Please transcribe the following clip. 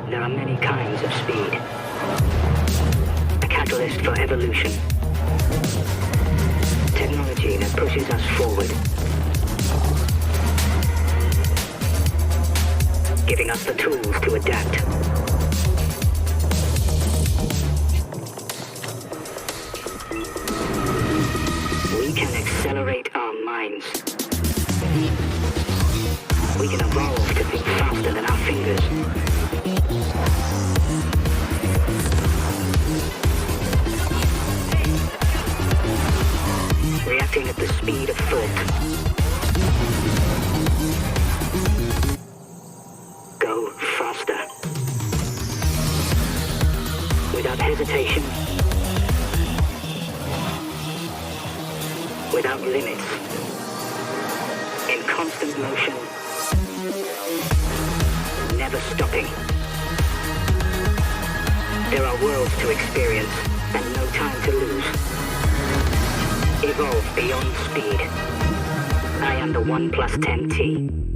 There are many kinds of speed. A catalyst for evolution. Technology that pushes us forward. Giving us the tools to adapt. We can accelerate our minds. We can evolve to think faster than our fingers. Reacting at the speed of thought. Go faster. Without hesitation. Without limits. In constant motion. Never stopping. There are worlds to experience and no time to lose. Evolve beyond speed. I am the 1+10T.